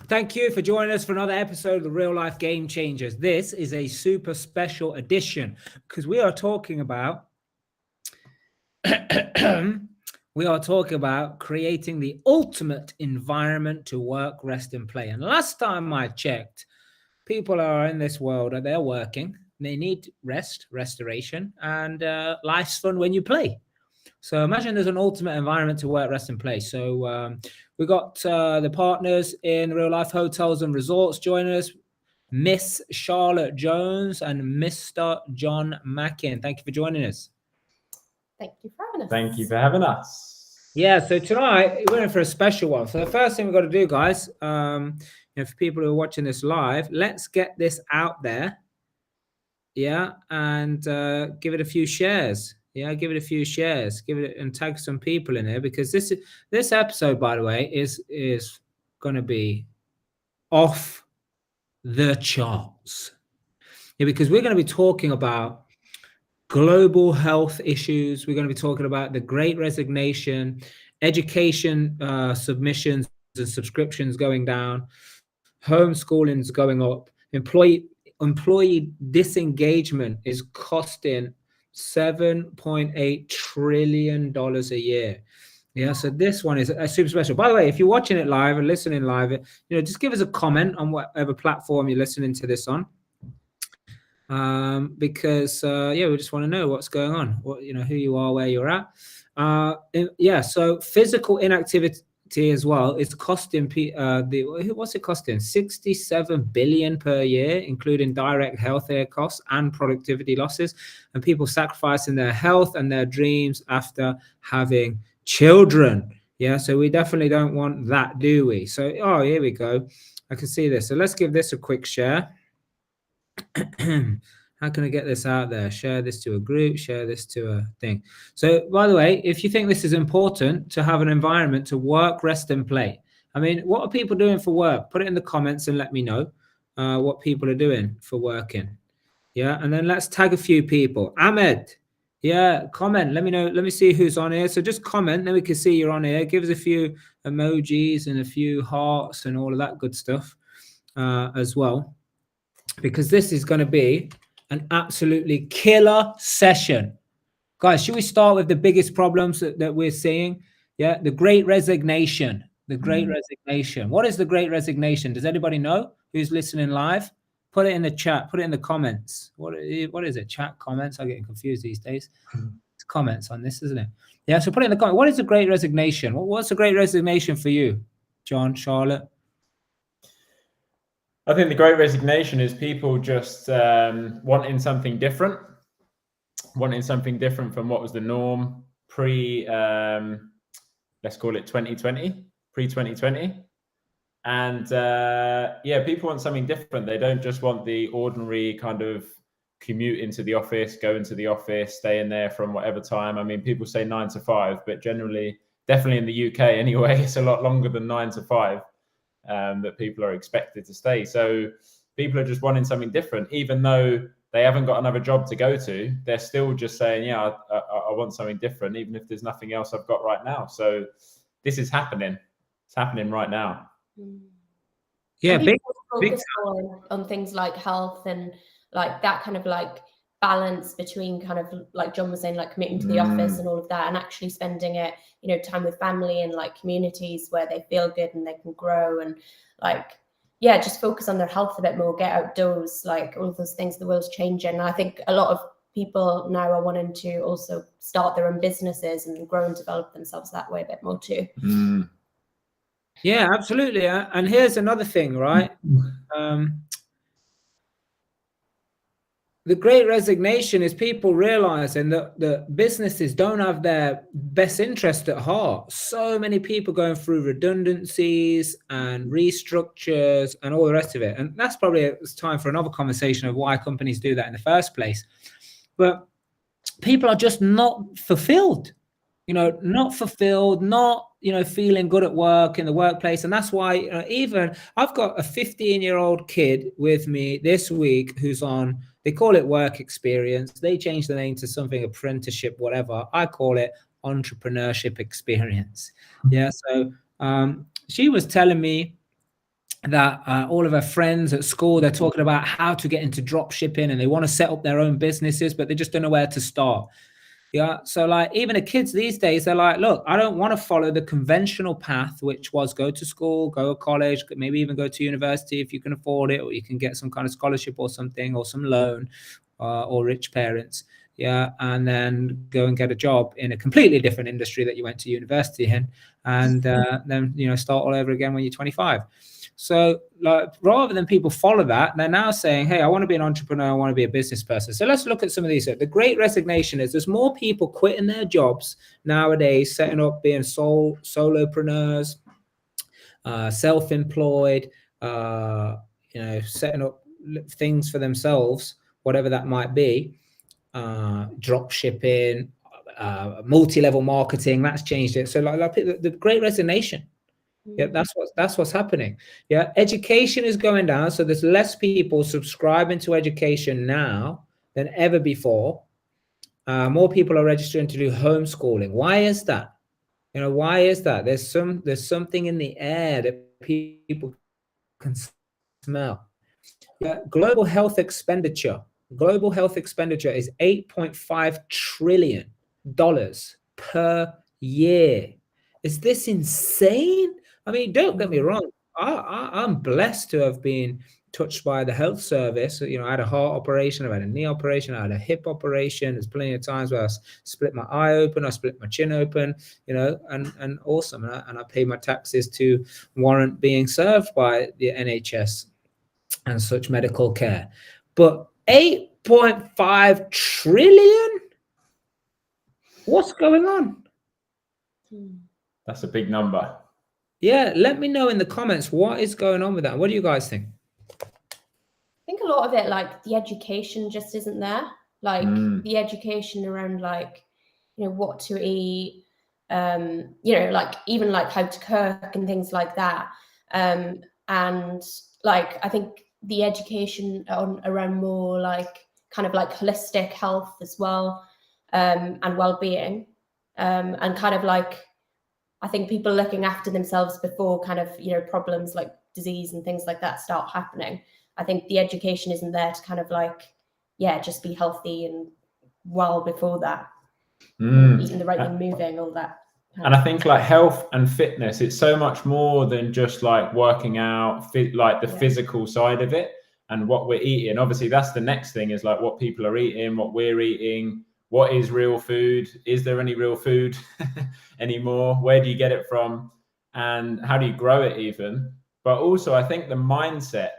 Thank you for joining us for another episode of the Real Life Game Changers. This is a super special edition because we are talking about creating the ultimate environment to work, rest, and play. And last time I checked, people are in this world, they're working, they need rest, restoration, and life's fun when you play. So imagine there's an ultimate environment to work, rest, and play. So we got the partners in Real Life Hotels and Resorts joining us, Miss Charlotte Jones and Mr. John Mackin. Thank you for joining us. Thank you for having us. Thank you for having us. Yeah, so tonight we're in for a special one. So the first thing we've got to do, guys, for people who are watching this live, let's get this out there. Yeah, and give it a few shares. Yeah, give it a few shares. Give it and tag some people in there because this episode, by the way, is going to be off the charts. Yeah, because we're going to be talking about global health issues. We're going to be talking about the Great Resignation, education submissions and subscriptions going down, homeschooling's going up, employee disengagement is costing $7.8 trillion a year. Yeah, so this one is a super special. By the way, if you're watching it live and listening live, just give us a comment on whatever platform you're listening to this on. Because we just want to know what's going on, who you are, where you're at. So physical inactivity as well is costing what's it costing? 67 billion per year, including direct healthcare costs and productivity losses, and people sacrificing their health and their dreams after having children. Yeah, so we definitely don't want that, do we? So here we go. I can see this. So let's give this a quick share. How can I get this out there? Share this to a group, share this to a thing. So by the way, if you think this is important to have an environment to work, rest, and play, I mean, what are people doing for work? Put it in the comments and let me know what people are doing for working. Yeah, and then let's tag a few people. Ahmed, yeah, comment. Let me know. Let me see who's on here. So just comment, then we can see you're on here. Give us a few emojis and a few hearts and all of that good stuff as well. Because this is going to be an absolutely killer session. Guys, should we start with the biggest problems that we're seeing? Yeah, the Great Resignation. The Great Resignation. What is the Great Resignation? Does anybody know who's listening live? Put it in the chat. Put it in the comments. What is it? Chat, comments? I'm getting confused these days. It's comments on this, isn't it? Yeah, so put it in the comments. What is the Great Resignation? What's the Great Resignation for you, John, Charlotte? I think the Great Resignation is people just wanting something different from what was the norm let's call it 2020, pre-2020. And people want something different. They don't just want the ordinary kind of commute into the office, go into the office, stay in there from whatever time. I mean, people say 9 to 5, but generally, definitely in the UK anyway, it's a lot longer than 9 to 5. That people are expected to stay. So people are just wanting something different, even though they haven't got another job to go to. They're still just saying, I want something different, even if there's nothing else I've got right now. So this is happening. It's happening right now. Yeah, big on things like health and like that kind of like balance between kind of like John was saying, like commuting to the office and all of that, and actually spending it, time with family and like communities where they feel good and they can grow and just focus on their health a bit more, get outdoors, like all of those things. The world's changing. And I think a lot of people now are wanting to also start their own businesses and grow and develop themselves that way a bit more too. Yeah, absolutely. And here's another thing, right? The Great Resignation is people realizing that the businesses don't have their best interest at heart. So many people going through redundancies and restructures and all the rest of it. And that's probably it's time for another conversation of why companies do that in the first place. But people are just not fulfilled, feeling good at work in the workplace. And that's why even I've got a 15-year-old kid with me this week who's on, they call it work experience. They changed the name to something apprenticeship, whatever. I call it entrepreneurship experience. Yeah. So she was telling me that all of her friends at school, they're talking about how to get into drop shipping, and they want to set up their own businesses, but they just don't know where to start. Yeah. So like even the kids these days, they're like, look, I don't want to follow the conventional path, which was go to school, go to college, maybe even go to university if you can afford it, or you can get some kind of scholarship or something, or some loan, or rich parents. Yeah. And then go and get a job in a completely different industry that you went to university in, and then, you know, start all over again when you're 25. So like, rather than people follow that, they're now saying, hey, I want to be an entrepreneur, I want to be a business person. So let's look at some of these. The Great Resignation is there's more people quitting their jobs nowadays, setting up, being solopreneurs, self-employed, you know, setting up things for themselves, whatever that might be, drop shipping, multi-level marketing, that's changed it. So like the Great Resignation. Yeah, that's what's happening. Yeah, education is going down, so there's less people subscribing to education now than ever before. More people are registering to do homeschooling. Why is that? You know, why is that? There's something in the air that people can smell. Yeah, global health expenditure is $8.5 trillion per year. Is this insane? I mean, don't get me wrong. I'm blessed to have been touched by the health service. You know, I had a heart operation, I had a knee operation, I had a hip operation. There's plenty of times where I split my eye open, I split my chin open, you know, and awesome. And I pay my taxes to warrant being served by the NHS and such medical care. But 8.5 trillion? What's going on? That's a big number. Yeah, let me know in the comments what is going on with that. What do you guys think? I think a lot of it, like the education just isn't there. Like the education around, like, you know, what to eat, you know, like even like how to cook and things like that. And like, I think the education around more like kind of like holistic health as well, and well-being, and kind of like, I think people looking after themselves before kind of, you know, problems like disease and things like that start happening. I think the education isn't there to kind of like, yeah, just be healthy and well before that. Eating the right thing, moving, all that. And I think like health and fitness, it's so much more than just like working out, like the physical side of it and what we're eating. Obviously, that's the next thing, is like what people are eating, what we're eating. What is real food? Is there any real food anymore? Where do you get it from? And how do you grow it even? But also, I think the mindset,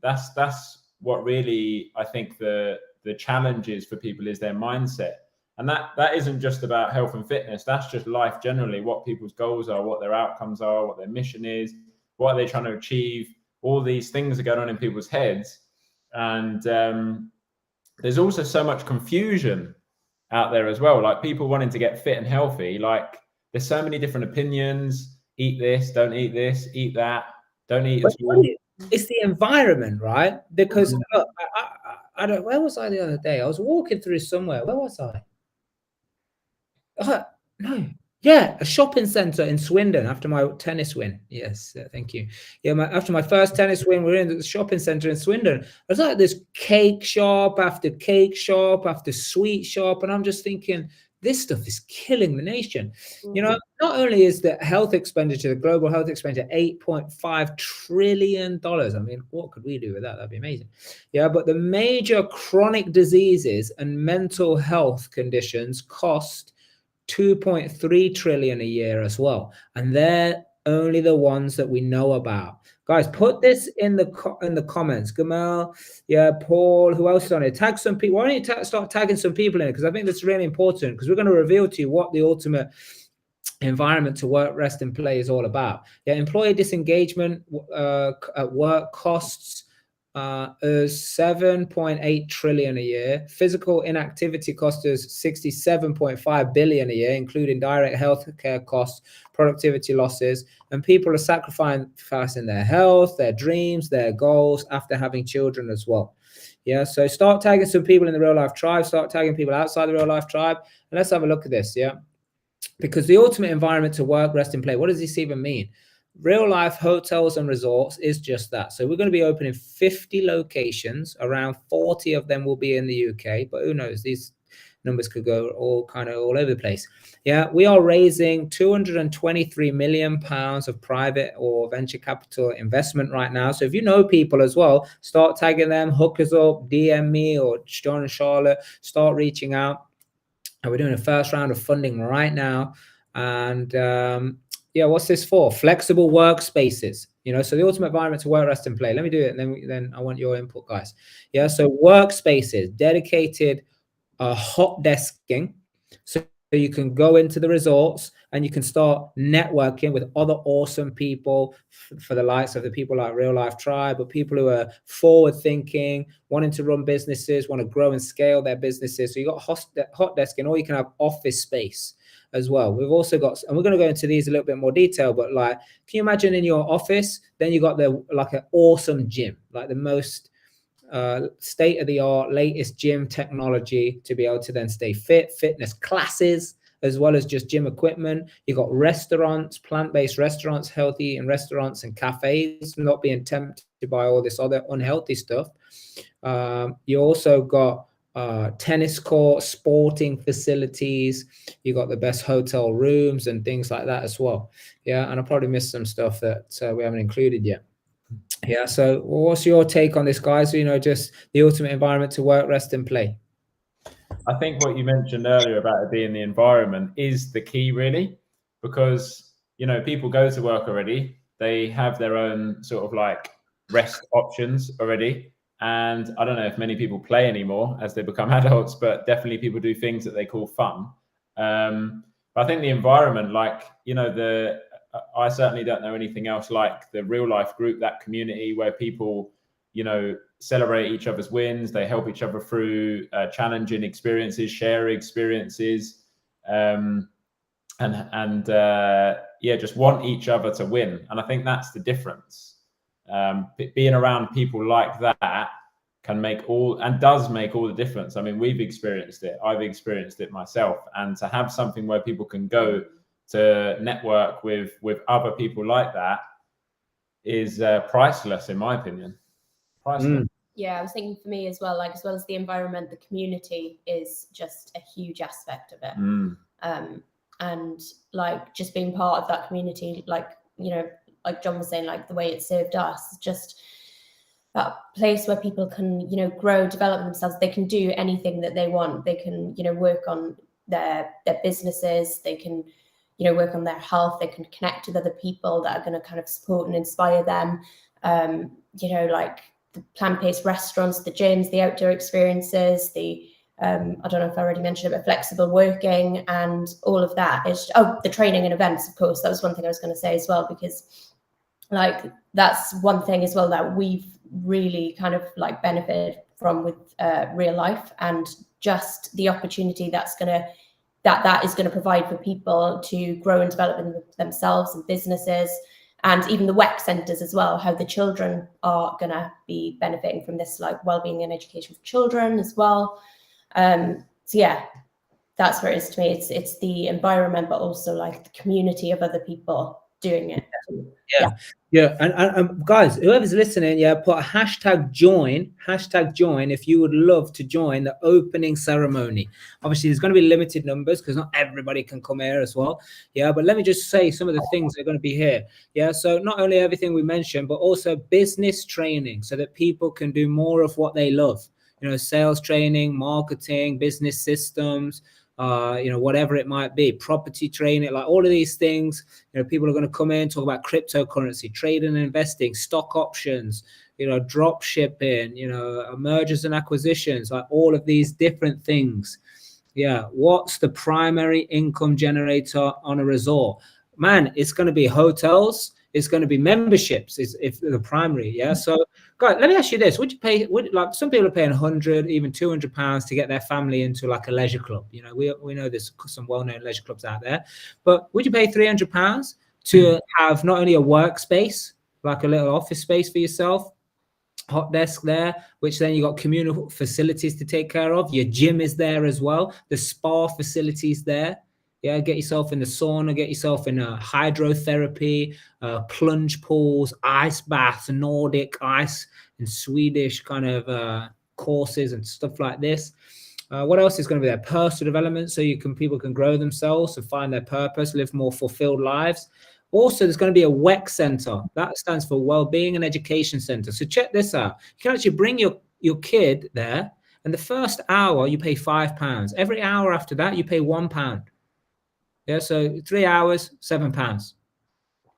that's what really, I think the challenge is for people, is their mindset. And that isn't just about health and fitness. That's just life generally, what people's goals are, what their outcomes are, what their mission is, what are they trying to achieve. All these things are going on in people's heads. And there's also so much confusion out there as well, like people wanting to get fit and healthy. Like there's so many different opinions. Eat this, don't eat this, eat that, don't eat as well. It's the environment, right? Because look, I don't, where was I the other day? I was walking through somewhere. Where was I? No. Yeah, a shopping center in Swindon after my tennis win. Yes, thank you. Yeah, after my first tennis win, we're in the shopping center in Swindon. It's like this cake shop after cake shop after sweet shop, and I'm just thinking, this stuff is killing the nation. You know, not only is the health expenditure, the global health expenditure, $8.5 trillion. I mean, what could we do with that? That'd be amazing. Yeah, but the major chronic diseases and mental health conditions cost $2.3 trillion a year as well, and they're only the ones that we know about. Guys, put this in the comments. Gamal, yeah, Paul, who else is on it? Tag some people. Why don't you start tagging some people in it? Because I think that's really important, because we're going to reveal to you what the ultimate environment to work, rest, and play is all about. Yeah, employee disengagement at work costs is 7.8 trillion a year. Physical inactivity costs us 67.5 billion a year, including direct healthcare costs, productivity losses, and people are sacrificing their health, their dreams, their goals after having children as well. Yeah, so start tagging some people in the real life tribe, start tagging people outside the real life tribe, and let's have a look at this. Yeah, because the ultimate environment to work, rest, and play, what does this even mean? real life hotels and resorts is just that. So we're going to be opening 50 locations. Around 40 of them will be in the UK, but who knows? These numbers could go all over the place. Yeah, we are raising 223 million pounds of private or venture capital investment right now. So if you know people as well, start tagging them, hook us up, DM me or John and Charlotte, start reaching out. And we're doing a first round of funding right now. And yeah, what's this for? Flexible workspaces. So the ultimate environment to work, rest, and play. Let me do it, and then I want your input, guys. Yeah, so workspaces, dedicated hot desking, so you can go into the resorts and you can start networking with other awesome people for the likes of the people like Real Life Tribe, but people who are forward thinking, wanting to run businesses, want to grow and scale their businesses. So you got hot desking, or you can have office space as well. We've also got, and we're going to go into these a little bit more detail, but like, can you imagine in your office, then you got an awesome gym, like the most state-of-the-art latest gym technology to be able to then stay fit, fitness classes, as well as just gym equipment. You got restaurants, plant-based restaurants, healthy eating restaurants and cafes, not being tempted by all this other unhealthy stuff. You also got tennis court, sporting facilities. You got the best hotel rooms and things like that as well. Yeah, and I probably missed some stuff that we haven't included yet. Yeah, so what's your take on this, guys? Just the ultimate environment to work, rest, and play. I think what you mentioned earlier about it being the environment is the key, really, because people go to work already. They have their own sort of like rest options already, and I don't know if many people play anymore as they become adults, but definitely people do things that they call fun. But I think the environment, I certainly don't know anything else like the Real Life group, that community where people, celebrate each other's wins. They help each other through challenging experiences, share experiences, just want each other to win. And I think that's the difference. Being around people like that does make all the difference. I mean, we've experienced it. I've experienced it myself. And to have something where people can go to network with other people like that is priceless, in my opinion. Priceless. Yeah, I was thinking for me as well, as well as the environment, the community is just a huge aspect of it. And just being part of that community, like John was saying, the way it served us, just that place where people can, grow, develop themselves. They can do anything that they want. They can, work on their businesses. They can, work on their health. They can connect with other people that are going to kind of support and inspire them. The plant-based restaurants, the gyms, the outdoor experiences, the I don't know if I already mentioned it, but flexible working and all of that is the training and events, of course. That was one thing I was going to say as well, because that's one thing as well that we've really kind of benefited from with Real Life, and just the opportunity that is going to provide for people to grow and develop themselves and businesses. And even the WEC centres as well, how the children are going to be benefiting from this, wellbeing and education for children as well. So yeah, that's where it is to me. It's the environment, but also the community of other people doing it. Yeah. And guys, whoever's listening, put a hashtag join if you would love to join the opening ceremony. Obviously, there's going to be limited numbers because not everybody can come here as well. Yeah, but let me just say some of the things that are going to be here. Yeah, so not only everything we mentioned, but also business training so that people can do more of what they love. Sales training, marketing, business systems, whatever it might be, property training, all of these things. People are going to come in, talk about cryptocurrency, trading and investing, stock options, drop shipping, mergers and acquisitions, all of these different things. Yeah. What's the primary income generator on a resort? Man, it's going to be hotels. It's going to be memberships if the primary. Yeah. So guys, let me ask you this. Would you pay, some people are paying 100, even 200 pounds to get their family into a leisure club? We know there's some well-known leisure clubs out there, but would you pay 300 pounds to have not only a workspace, a little office space for yourself, hot desk there, which then you got communal facilities to take care of. Your gym is there as well. The spa facilities there. Yeah, get yourself in the sauna, get yourself in a hydrotherapy, plunge pools, ice baths, Nordic ice and Swedish kind of courses and stuff like this. What else is going to be there? Personal development, so people can grow themselves and find their purpose, live more fulfilled lives. Also, there's going to be a WEC center. That stands for Wellbeing and Education Center. So check this out. You can actually bring your kid there, and the first hour you pay £5. Every hour after that you pay £1. Yeah, so 3 hours, £7.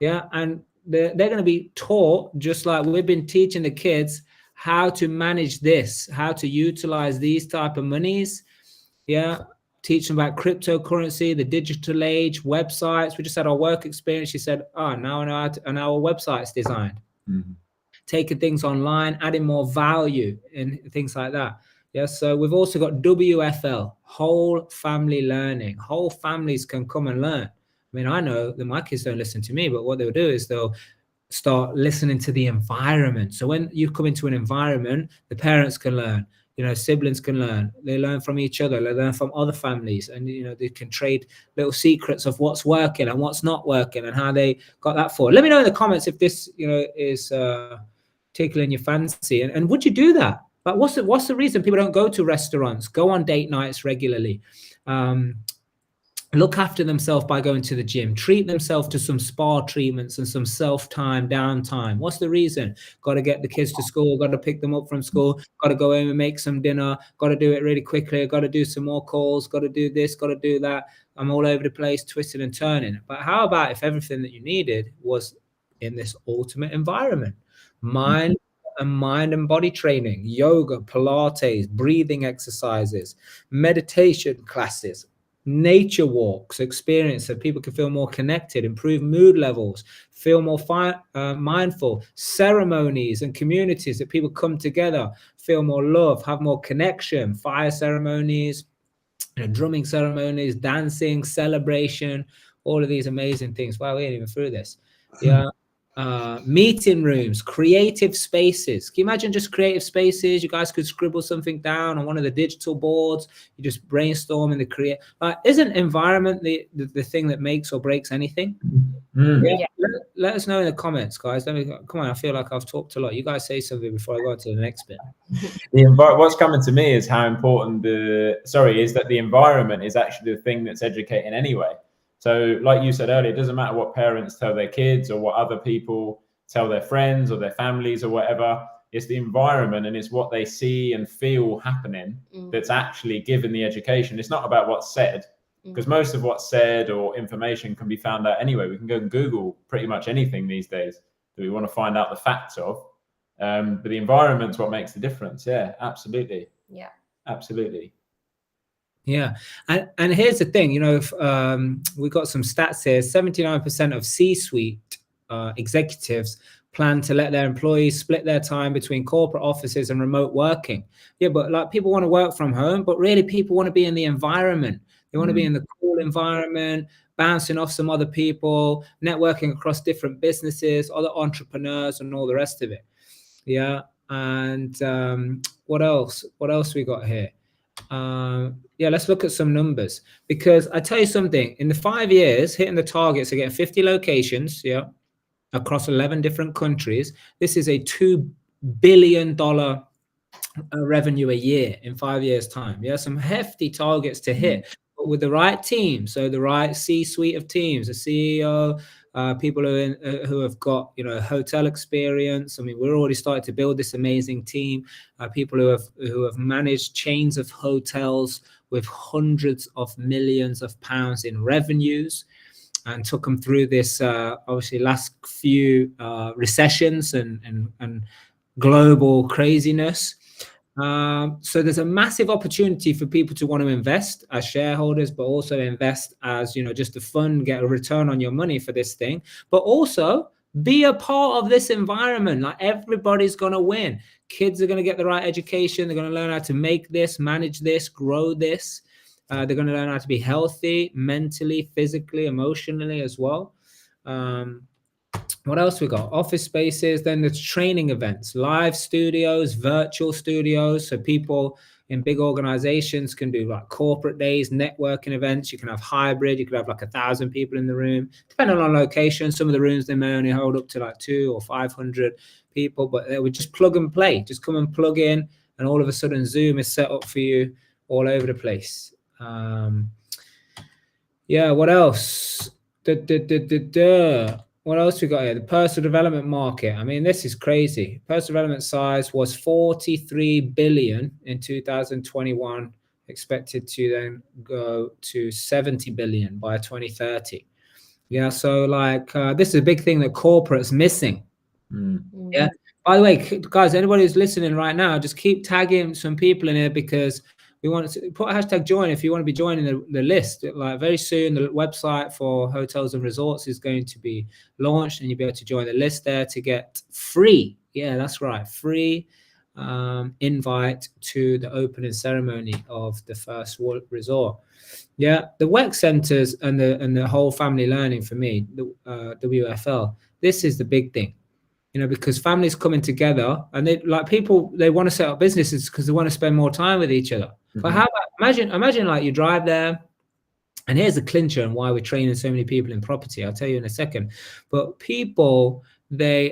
Yeah, and they're going to be taught, just like we've been teaching the kids, how to manage this, how to utilize these type of monies. Yeah, teach them about cryptocurrency, the digital age, websites. We just had our work experience. She said, "Oh, now I know how and our website's designed." Mm-hmm. Taking things online, adding more value and things like that. Yeah, so we've also got WFL, whole family learning. Whole families can come and learn. I mean, I know that my kids don't listen to me, but what they'll do is they'll start listening to the environment. So when you come into an environment, the parents can learn, siblings can learn. They learn from each other. They learn from other families, and they can trade little secrets of what's working and what's not working and how they got that for. Let me know in the comments if this, is tickling your fancy, and would you do that? Like, what's the reason people don't go to restaurants, go on date nights regularly? Look after themselves by going to the gym, treat themselves to some spa treatments and some self-time, downtime. What's the reason? Got to get the kids to school, got to pick them up from school, got to go in and make some dinner, got to do it really quickly, got to do some more calls, got to do this, got to do that. I'm all over the place, twisting and turning. But how about if everything that you needed was in this ultimate environment? Mind and body training, yoga, Pilates, breathing exercises, meditation classes, nature walks, experience so people can feel more connected, improve mood levels, feel more mindful, ceremonies and communities that people come together, feel more love, have more connection, fire ceremonies, drumming ceremonies, dancing, celebration, all of these amazing things. Wow, we ain't even through this. Yeah. Meeting rooms, creative spaces. Can you imagine just creative spaces? You guys could scribble something down on one of the digital boards. You just brainstorm in the create. Isn't environment the thing that makes or breaks anything? Yeah. Let us know in the comments, guys. Come on, I feel like I've talked a lot. You guys say something before I go to the next bit. What's coming to me is how important is that the environment is actually the thing that's educating anyway. So like you said earlier, it doesn't matter what parents tell their kids or what other people tell their friends or their families or whatever. It's the environment and it's what they see and feel happening that's actually given the education. It's not about what's said, because most of what's said or information can be found out anyway. We can go and Google pretty much anything these days that we want to find out the facts of. But the environment's what makes the difference. Yeah, absolutely. Yeah, absolutely. Yeah, and here's the thing, we got some stats here. 79% of C-suite executives plan to let their employees split their time between corporate offices and remote working. Yeah, but like, people want to work from home, but really people want to be in the environment. They want to be in the cool environment, bouncing off some other people, networking across different businesses, other entrepreneurs, and all the rest of it. Yeah, and what else we got here? Let's look at some numbers, because I tell you something, in the 5 years hitting the targets, again 50 locations, across 11 different countries. This is a $2 billion revenue a year in 5 years time. Some hefty targets to hit, but with the right team, so the right C-suite of teams, a CEO, people who have got hotel experience. I mean, we're already starting to build this amazing team. People who have managed chains of hotels with hundreds of millions of pounds in revenues, and took them through this obviously last few recessions and global craziness. So there's a massive opportunity for people to want to invest as shareholders, but also invest as, just a fund, get a return on your money for this thing, but also be a part of this environment. Like, everybody's going to win. Kids are going to get the right education. They're going to learn how to make this, manage this, grow this. They're going to learn how to be healthy mentally, physically, emotionally as well. What else we got? Office spaces. Then there's training events, live studios, virtual studios. So people, in big organizations can do like corporate days, networking events. You can have hybrid. You could have like 1,000 people in the room, depending on location. Some of the rooms, they may only hold up to like 200 or 500 people, but they would just plug and play. Just come and plug in, and all of a sudden Zoom is set up for you all over the place. Yeah, what else? What else we got here? The personal development market. I mean, this is crazy. Personal development size was 43 billion in 2021, expected to then go to 70 billion by 2030. Yeah, so like this is a big thing that corporate's missing. Yeah. By the way, guys, anybody who's listening right now, just keep tagging some people in here, because we want to put a hashtag join if you want to be joining the list. Like very soon, the website for hotels and resorts is going to be launched, and you'll be able to join the list there to get free. Yeah, that's right, free invite to the opening ceremony of the first resort. Yeah, the WEC centers and the whole family learning, for me, the WFL. This is the big thing. You know, because families coming together, and they like people, they want to set up businesses because they want to spend more time with each other. But how about imagine like you drive there, and here's the clincher and why we're training so many people in property. I'll tell you in a second. But people, they'll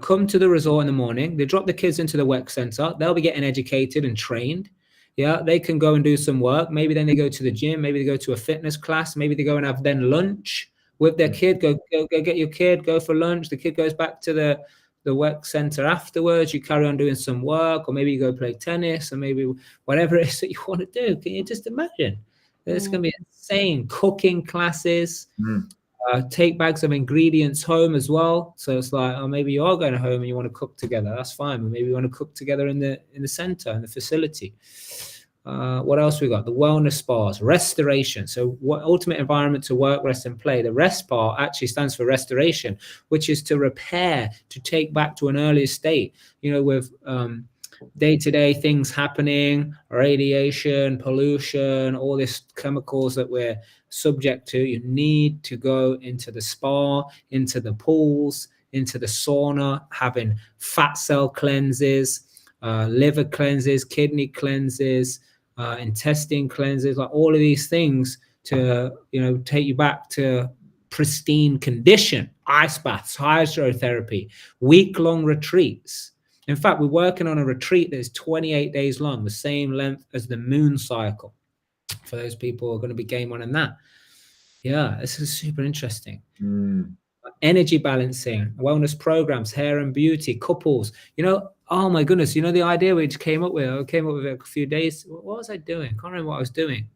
come to the resort in the morning. They drop the kids into the WEC center. They'll be getting educated and trained. Yeah, they can go and do some work. Maybe then they go to the gym. Maybe they go to a fitness class. Maybe they go and have then lunch with their kid. Go get your kid, go for lunch. The kid goes back to the WEC center afterwards. You carry on doing some work, or maybe you go play tennis, or maybe whatever it is that you want to do. Can you just imagine? It's going to be insane. Cooking classes, take bags of ingredients home as well. So it's like, oh, maybe you are going home and you want to cook together. That's fine. But maybe you want to cook together in the center, in the facility. What else we got? The wellness spas, restoration. So what ultimate environment to work, rest, and play. The rest part actually stands for restoration, which is to repair, to take back to an earlier state. You know, with day-to-day things happening, radiation, pollution, all these chemicals that we're subject to, you need to go into the spa, into the pools, into the sauna, having fat cell cleanses, liver cleanses, kidney cleanses, intestine cleanses, like all of these things to, you know, take you back to pristine condition. Ice baths, hydrotherapy, week-long retreats. In fact, we're working on a retreat that is 28 days long, the same length as the moon cycle. For those people who are going to be game on in that. Yeah, this is super interesting. Energy balancing, wellness programs, hair and beauty, couples. You know, oh my goodness, you know, the idea we just came up with it a few days. What was I doing? Can't remember what I was doing.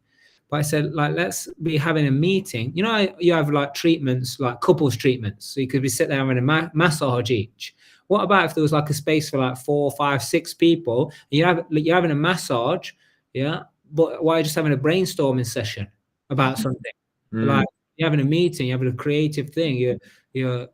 But I said, like, let's be having a meeting. You know, you have like treatments, like couples treatments. So you could be sitting there having a massage each. What about if there was like a space for like 4, 5, 6 people? And you're having a massage, yeah, but why are you just having a brainstorming session about something? Like you're having a meeting, you're having a creative thing, you're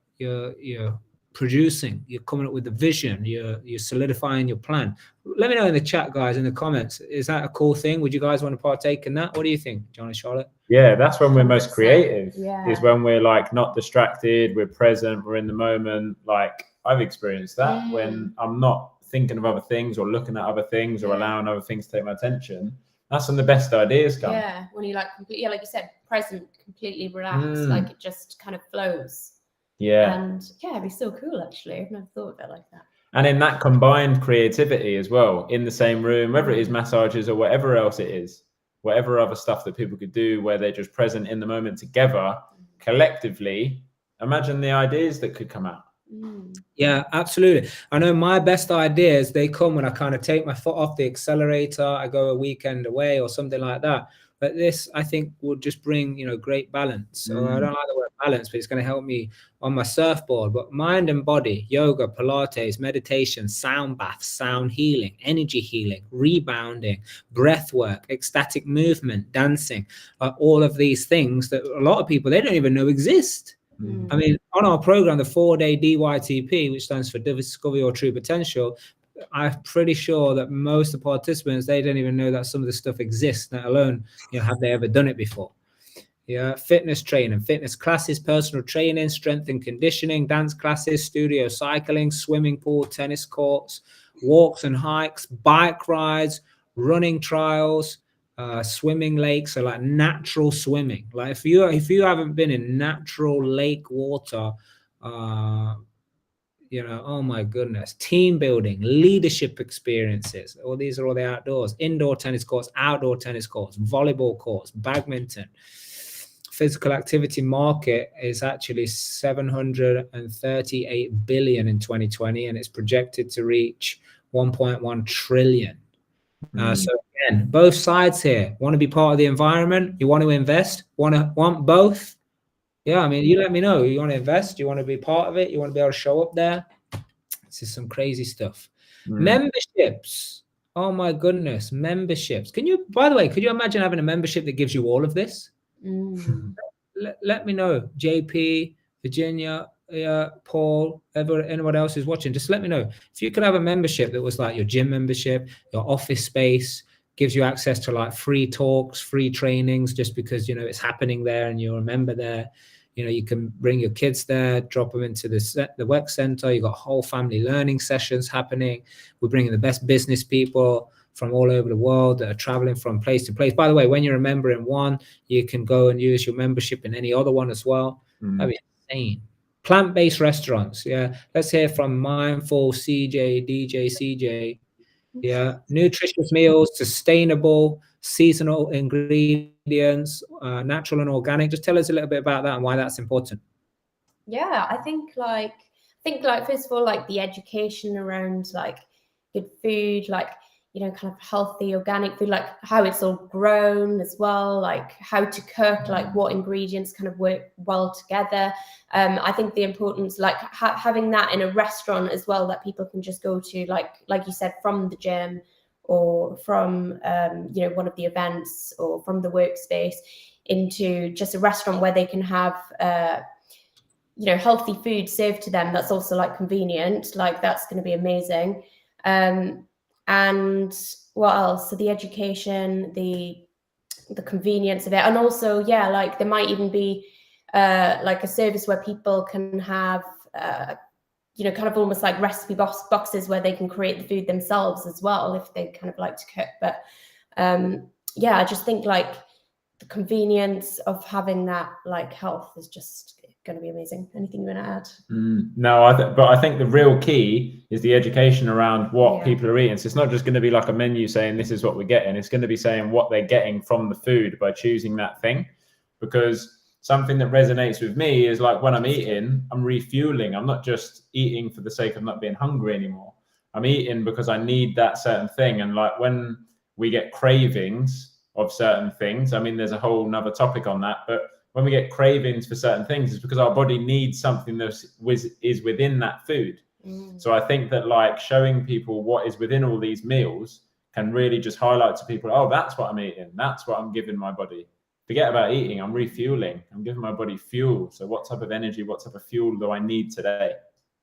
producing, you're coming up with a vision, you're solidifying your plan. Let me know in the chat, guys, in the comments. Is that a cool thing? Would you guys want to partake in that? What do you think, John and Charlotte? Yeah, that's when we're most creative. Yeah. Is when we're like not distracted, we're present, we're in the moment. Like I've experienced that when I'm not thinking of other things or looking at other things or allowing other things to take my attention. That's when the best ideas come. Yeah, when you like completely, like you said, present, completely relaxed, like it just kind of flows. Yeah. And yeah, it'd be so cool actually. I've never thought of it like that. And in that combined creativity as well, in the same room, whether it is massages or whatever else it is, whatever other stuff that people could do where they're just present in the moment together, collectively, imagine the ideas that could come out. Yeah, absolutely. I know my best ideas, they come when I kind of take my foot off the accelerator, I go a weekend away or something like that. But this, I think, will just bring, you know, great balance. So I don't like the word balance, but it's going to help me on my surfboard. But mind and body, yoga, Pilates, meditation, sound baths, sound healing, energy healing, rebounding, breath work, ecstatic movement, dancing, all of these things that a lot of people, they don't even know exist. I mean, on our program, the 4-day DYTP, which stands for Discover Your True Potential, I'm pretty sure that most of the participants, they don't even know that some of the stuff exists, let alone, you know, have they ever done it before. Yeah, fitness training, fitness classes, personal training, strength and conditioning, dance classes, studio cycling, swimming pool, tennis courts, walks and hikes, bike rides, running trials, swimming lakes, so like natural swimming. Like if you haven't been in natural lake water, you know, oh my goodness, team building, leadership experiences. All these are all the outdoors, indoor tennis courts, outdoor tennis courts, volleyball courts, badminton. Physical activity market is actually 738 billion in 2020, and it's projected to reach 1.1 trillion. So again, both sides here want to be part of the environment. You want to invest, want both. Yeah, I mean, you let me know. You want to invest? You want to be part of it? You want to be able to show up there? This is some crazy stuff. Memberships. Oh my goodness, memberships. Can you, by the way, could you imagine having a membership that gives you all of this? Let me know, JP, Virginia, Paul, anyone else who's watching, just let me know. If you could have a membership that was like your gym membership, your office space, gives you access to like free talks, free trainings, just because, you know, it's happening there and you're a member there. You know, you can bring your kids there, drop them into the WEC Center. You've got whole family learning sessions happening. We're bringing the best business people from all over the world that are traveling from place to place. By the way, when you're a member in one, you can go and use your membership in any other one as well. That'd be insane. Plant-based restaurants. Yeah. Let's hear from Mindful, CJ, DJ, CJ. Yeah. Nutritious meals, sustainable, seasonal ingredients, natural and organic. Just tell us a little bit about that and why that's important. Yeah, I think first of all, like the education around like good food, like, you know, kind of healthy organic food, like how it's all grown as well, like how to cook, like what ingredients kind of work well together. I think the importance, like having that in a restaurant as well, that people can just go to, like you said, from the gym or from you know, one of the events or from the workspace into just a restaurant where they can have you know, healthy food served to them. That's also like convenient. Like that's going to be amazing. And what else? So the education, the convenience of it, and also, yeah, like there might even be like a service where people can have you know, kind of almost like recipe boxes where they can create the food themselves as well if they kind of like to cook. But yeah, I just think like the convenience of having that like health is just going to be amazing. Anything you want to add? No, but I think the real key is the education around what people are eating. So it's not just going to be like a menu saying this is what we're getting. It's going to be saying what they're getting from the food by choosing that thing. Because something that resonates with me is like when I'm eating, I'm refueling. I'm not just eating for the sake of not being hungry anymore. I'm eating because I need that certain thing. And like when we get cravings of certain things, I mean, there's a whole nother topic on that, but when we get cravings for certain things, it's because our body needs something that is within that food. So I think that like showing people what is within all these meals can really just highlight to people, oh, that's what I'm eating. That's what I'm giving my body. Forget about eating. I'm refueling. I'm giving my body fuel. So what type of energy, what type of fuel do I need today?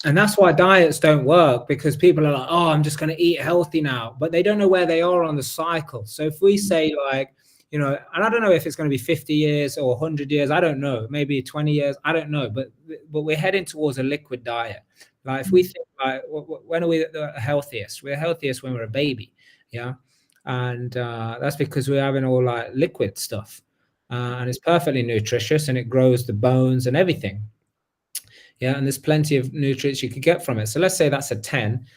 And that's why diets don't work, because people are like, oh, I'm just going to eat healthy now, but they don't know where they are on the cycle. So if we say like, you know, and I don't know if it's going to be 50 years or 100 years. I don't know. Maybe 20 years. I don't know. But we're heading towards a liquid diet. Like if we think like, when are we the healthiest? We're healthiest when we're a baby. Yeah. And that's because we're having all like liquid stuff. And it's perfectly nutritious and it grows the bones and everything. Yeah. And there's plenty of nutrients you could get from it. So let's say that's a 10.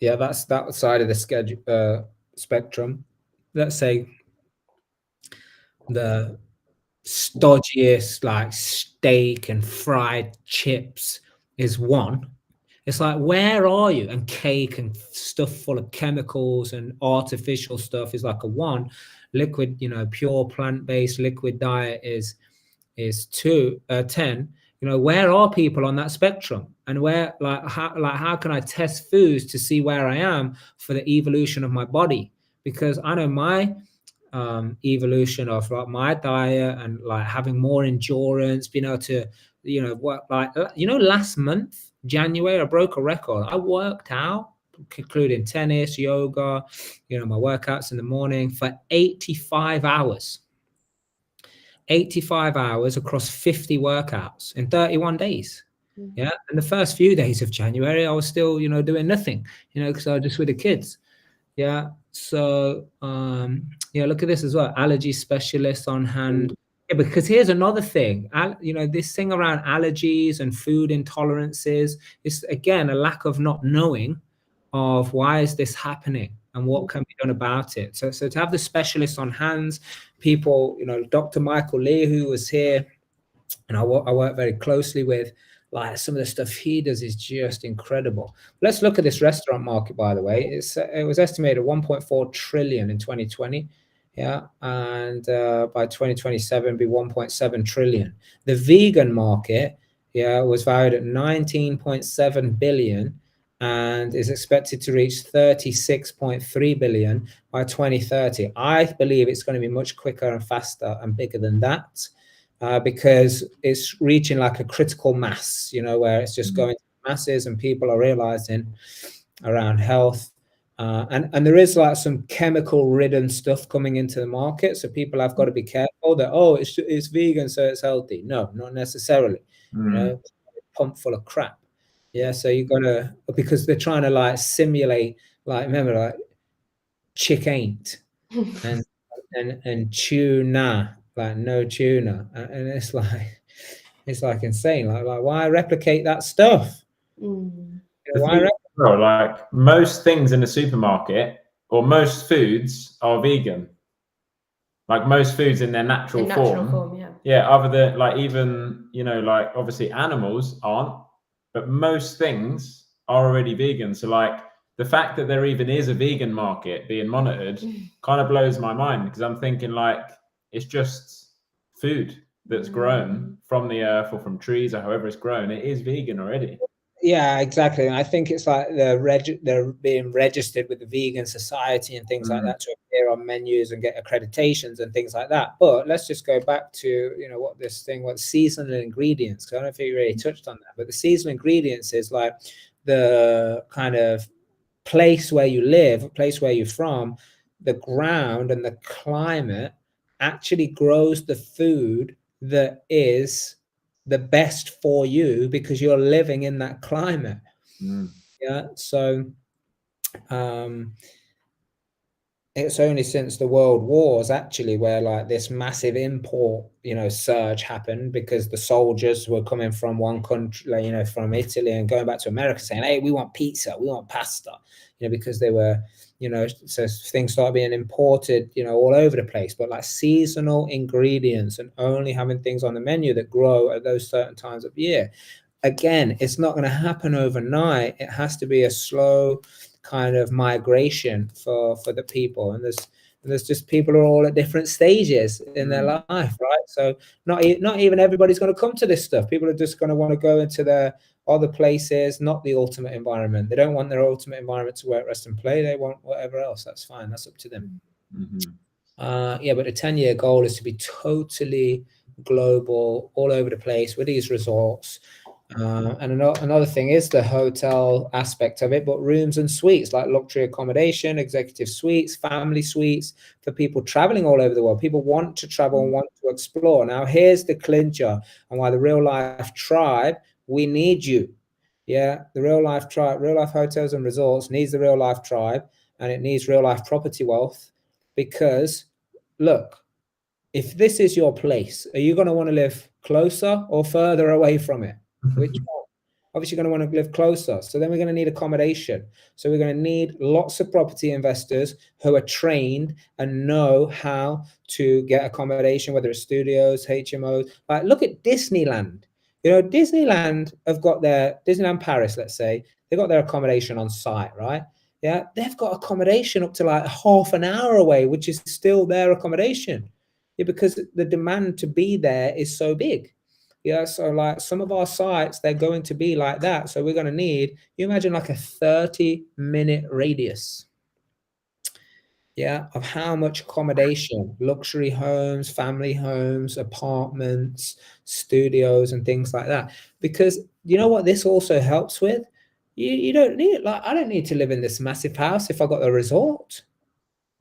Yeah. That's that side of the spectrum. Let's say the stodgiest like steak and fried chips is 1. It's like, where are you? And cake and stuff full of chemicals and artificial stuff is like a 1. Liquid, you know, pure plant-based liquid diet is 10. You know, where are people on that spectrum? And where, how can I test foods to see where I am for the evolution of my body? Because I know my evolution of like my diet and like having more endurance, being able to, you know, work, like, you know, last month, January, I broke a record. I worked out, including tennis, yoga, you know, my workouts in the morning for 85 hours. 85 hours across 50 workouts in 31 days. Yeah. And the first few days of January, I was still, doing nothing, because I was just with the kids. Yeah. So, yeah, look at this as well. Allergy specialist on hand. Yeah, because here's another thing. This thing around allergies and food intolerances is, again, a lack of not knowing of why is this happening and what can be done about it. So to have the specialists on hands, people, Dr. Michael Lee, who was here, and I work very closely with, like, some of the stuff he does is just incredible. Let's look at this restaurant market, by the way. It was estimated 1.4 trillion in 2020. Yeah. And by 2027 be 1.7 trillion. The vegan market, yeah, was valued at 19.7 billion and is expected to reach 36.3 billion by 2030. I believe it's going to be much quicker and faster and bigger than that. Because it's reaching like a critical mass, where it's just going to masses and people are realizing around health. And there is like some chemical ridden stuff coming into the market. So people have got to be careful that, it's vegan, so it's healthy. No, not necessarily. Pumped full of crap. Yeah. So you got to, because they're trying to like simulate, like, remember, like, chick ain't and tuna, like no tuna, and it's like insane. Like why replicate that stuff? Like most things in the supermarket or most foods are vegan. Like most foods in their natural form. Yeah, other than like even, like obviously animals aren't, but most things are already vegan. So like the fact that there even is a vegan market being monitored kind of blows my mind, because I'm thinking like it's just food that's grown from the earth or from trees or however it's grown. It is vegan already. Yeah, exactly. And I think it's like they're being registered with the Vegan Society and things like that to appear on menus and get accreditations and things like that. But let's just go back to, what seasonal ingredients. Because I don't know if you really touched on that, but the seasonal ingredients is like the kind of place where you live, place where you're from, the ground and the climate actually grows the food that is the best for you because you're living in that climate. Yeah. So it's only since the world wars actually where like this massive import surge happened, because the soldiers were coming from one country, like, from Italy and going back to America saying, hey, we want pizza, we want pasta, because they were, so things started being imported all over the place. But like seasonal ingredients and only having things on the menu that grow at those certain times of year, again, it's not going to happen overnight. It has to be a slow kind of migration for the people, and there's just people are all at different stages in their life, right? So not even everybody's going to come to this stuff. People are just going to want to go into their other places, not the ultimate environment. They don't want their ultimate environment to work, rest and play. They want whatever else. That's fine. That's up to them. Yeah, but the 10-year goal is to be totally global, all over the place with these resorts. And another thing is the hotel aspect of it, but rooms and suites, like luxury accommodation, executive suites, family suites for people traveling all over the world. People want to travel and want to explore. Now, here's the clincher and why the Real Life Tribe, we need you. Yeah, the Real Life Tribe, Real Life Hotels and Resorts needs the Real Life Tribe, and it needs Real Life Property Wealth, because look, if this is your place, are you going to want to live closer or further away from it? Which one? Obviously, you're going to want to live closer. So then we're going to need accommodation. So we're going to need lots of property investors who are trained and know how to get accommodation, whether it's studios, HMOs. Like, look at Disneyland. Disneyland have got their Disneyland Paris, let's say, they've got their accommodation on site, right? Yeah, they've got accommodation up to like half an hour away, which is still their accommodation. Yeah, because the demand to be there is so big. Yeah, so like some of our sites, they're going to be like that. So we're going to need, you imagine like a 30-minute radius, yeah, of how much accommodation, luxury homes, family homes, apartments, studios, and things like that. Because you know what this also helps with? You don't need, like, I don't need to live in this massive house if I got a resort,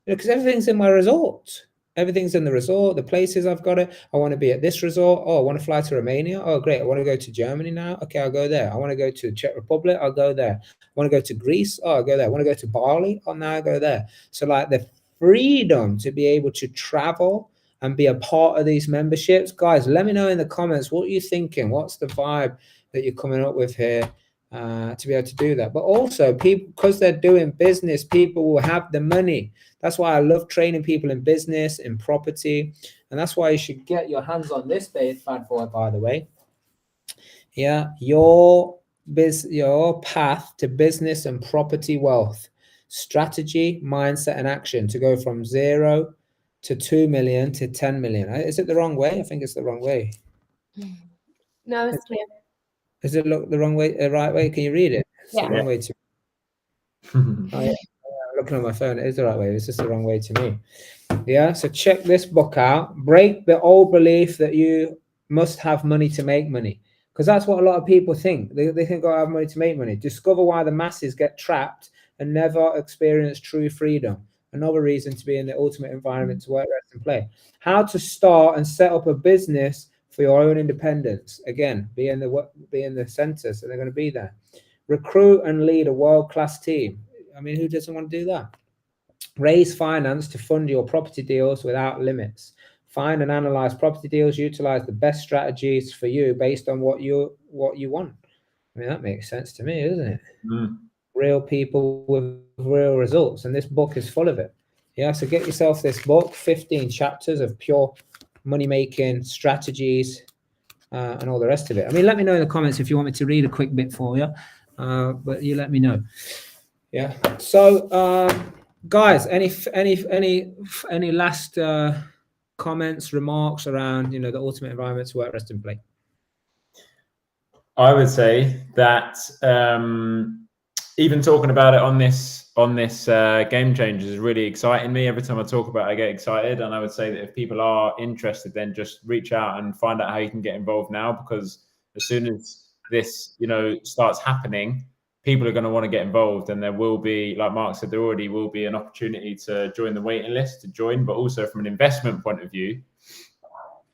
because everything's in my resort. Everything's in the resort, the places I've got it. I want to be at this resort. Oh, I want to fly to Romania. Oh, great. I want to go to Germany now. Okay, I'll go there. I want to go to Czech Republic. I'll go there. I want to go to Greece. Oh, I'll go there. I want to go to Bali. Oh, now I go there. So like the freedom to be able to travel and be a part of these memberships. Guys, let me know in the comments, what you're thinking. What's the vibe that you're coming up with here to be able to do that? But also people, because they're doing business, people will have the money. That's why I love training people in business, in property. And that's why you should get your hands on this bad boy, by the way. Yeah, your path to business and property wealth. Strategy, mindset, and action to go from 0 to 2 million to 10 million. Is it the wrong way? I think it's the wrong way. No, it's clear. Does it look the wrong way, the right way? Can you read it? It's Yeah. the wrong way to oh, yeah. Looking on my phone, it is the right way. It's just the wrong way to me. Yeah, so check this book out. Break the old belief that you must have money to make money, because that's what a lot of people think. They think, oh, I have money to make money. Discover why the masses get trapped and never experience true freedom. Another reason to be in the ultimate environment to work, rest, and play. How to start and set up a business for your own independence. Again, be in the center, so they're going to be there. Recruit and lead a world-class team. I mean, who doesn't want to do that? Raise finance to fund your property deals without limits. Find and analyze property deals. Utilize the best strategies for you based on what you want. I mean, that makes sense to me, doesn't it? Real people with real results, and this book is full of it. Yeah, so get yourself this book, 15 chapters of pure money-making strategies and all the rest of it. I mean, let me know in the comments if you want me to read a quick bit for you, but you let me know. Yeah. So, guys, any last comments, remarks around the ultimate environment to work, rest, and play? I would say that even talking about it on this Gamechangers is really exciting me. Every time I talk about it, I get excited, and I would say that if people are interested, then just reach out and find out how you can get involved now, because as soon as this starts happening, people are going to want to get involved, and there will be, like Mark said, there already will be an opportunity to join the waiting list, to join, but also from an investment point of view,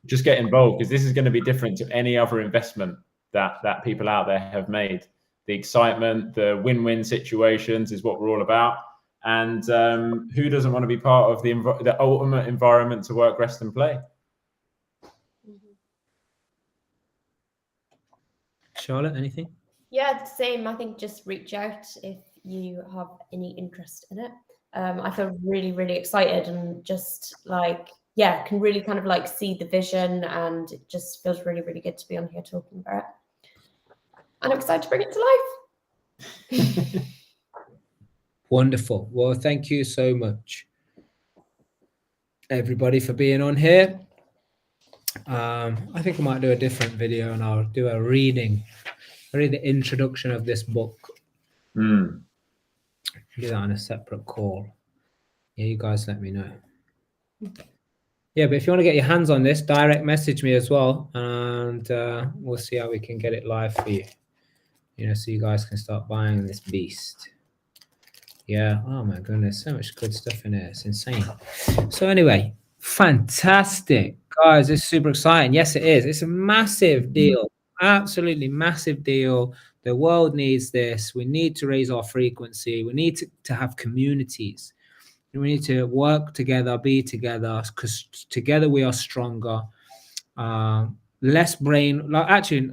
just get involved, because this is going to be different to any other investment that people out there have made. The excitement, the win-win situations is what we're all about. And who doesn't want to be part of the ultimate environment to work, rest, and play? Charlotte, anything? Yeah, the same. I think just reach out if you have any interest in it. I feel really, really excited, and just can really kind of see the vision, and it just feels really, really good to be on here talking about it. And I'm excited to bring it to life. Wonderful. Well, thank you so much, everybody, for being on here. I think I might do a different video, and I'll do a read the introduction of this book. Do that on a separate call. Yeah, you guys let me know. Yeah, but if you want to get your hands on this, direct message me as well, and we'll see how we can get it live for you. So you guys can start buying this beast. Yeah. Oh my goodness, so much good stuff in here. It's insane. So anyway, fantastic, guys. It's super exciting. Yes, it is. It's a massive deal. Absolutely massive deal. The world needs this. We need to raise our frequency. We need to have communities. We need to work together, be together, because together we are stronger. Actually,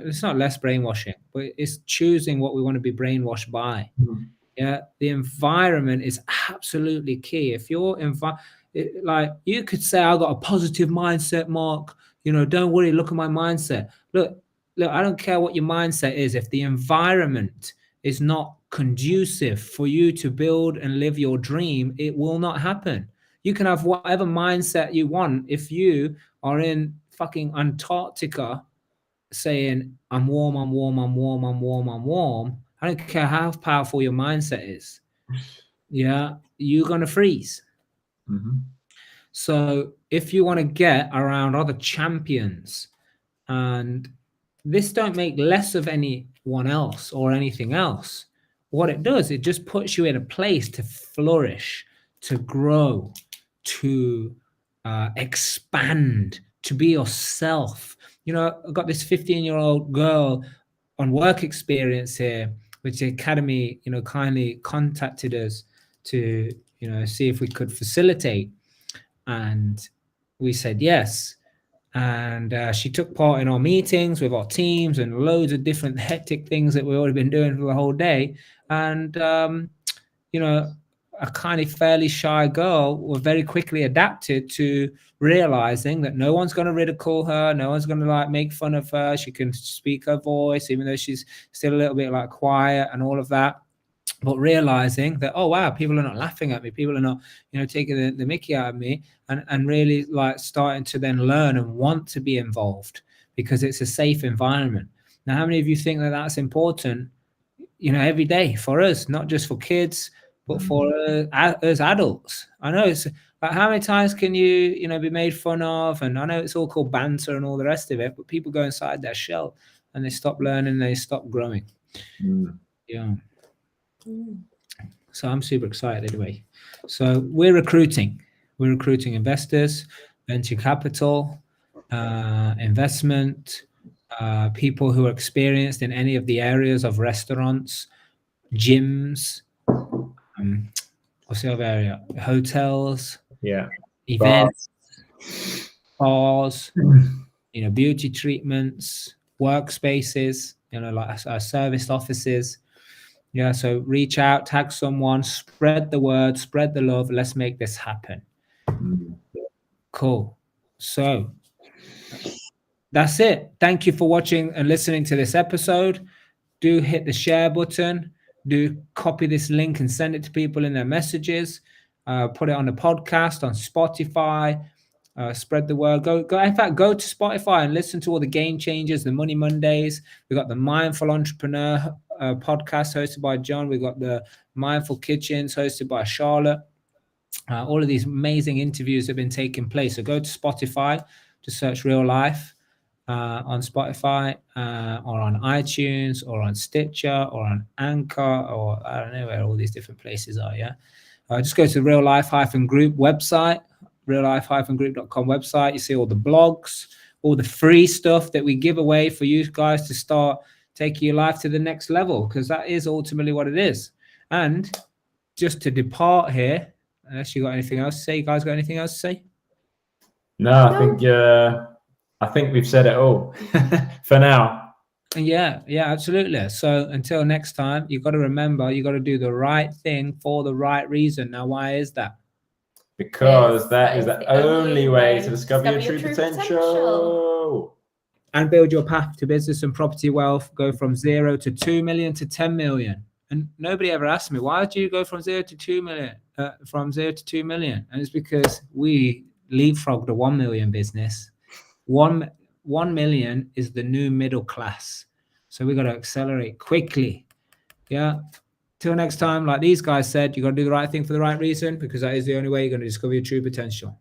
it's not less brainwashing, but it's choosing what we want to be brainwashed by. Yeah, the environment is absolutely key. If you're you could say, I got a positive mindset, Mark. Don't worry, look at my mindset. Look, I don't care what your mindset is. If the environment is not conducive for you to build and live your dream, it will not happen. You can have whatever mindset you want. If you are in fucking Antarctica saying, I'm warm, I'm warm, I'm warm, I'm warm, I'm warm, I don't care how powerful your mindset is. Yeah, you're going to freeze. So if you want to get around other champions, and this don't make less of anyone else or anything else, what it does, it just puts you in a place to flourish, to grow, to expand, to be yourself. You know, I've got this 15-year-old girl on work experience here, which the academy, you know, kindly contacted us to, you know, see if we could facilitate. And we said yes. And she took part in our meetings with our teams and loads of different hectic things that we've already been doing for the whole day. And, you know, a kind of fairly shy girl was very quickly adapted to realizing that no one's going to ridicule her, no one's going to like make fun of her. She can speak her voice, even though she's still a little bit like quiet and all of that. But realizing that, oh wow, people are not laughing at me, people are not, you know, taking the mickey out of me, and really like starting to then learn and want to be involved because it's a safe environment. Now, how many of you think that that's important, you know, every day for us, not just for kids, but for us adults? I know it's like, how many times can you know, be made fun of? And I know it's all called banter and all the rest of it, but people go inside their shell and they stop learning, they stop growing. Yeah. So I'm super excited anyway. So we're recruiting investors, venture capital, investment, people who are experienced in any of the areas of restaurants, gyms, what's the other area? Hotels, events, bars, you know, beauty treatments, workspaces, you know, like serviced offices. Yeah, so reach out, tag someone, spread the word, spread the love. Let's make this happen. Cool. So that's it. Thank you for watching and listening to this episode. Do hit the share button. Do copy this link and send it to people in their messages. Put it on the podcast, on Spotify. Spread the word. Go. In fact, go to Spotify and listen to all the Game Changers, the Money Mondays. We've got the Mindful Entrepreneur podcast hosted by John. We've got the Mindful Kitchens hosted by Charlotte. All of these amazing interviews have been taking place. So go to Spotify to search Real Life on Spotify or on iTunes or on Stitcher or on Anchor, or I don't know where all these different places are. Yeah. Just go to the Real Life-Group website, reallife-group.com website. You see all the blogs, all the free stuff that we give away for you guys to start taking your life to the next level, because that is ultimately what it is. And just to depart here, unless you got anything else to say, you guys got anything else to say? No, I think we've said it all for now. Yeah, absolutely. So until next time, you got to remember, you got to do the right thing for the right reason. Now, why is that? Because that is the only way to discover your true potential. And build your path to business and property wealth. Go from 0 to 2 million to 10 million. And nobody ever asked me, why did you go from 0 to 2 million? From 0 to 2 million? And it's because we leapfrogged a 1 million business. 1 million is the new middle class. So we got to accelerate quickly. Yeah. Till next time, like these guys said, you got to do the right thing for the right reason, because that is the only way you're going to discover your true potential.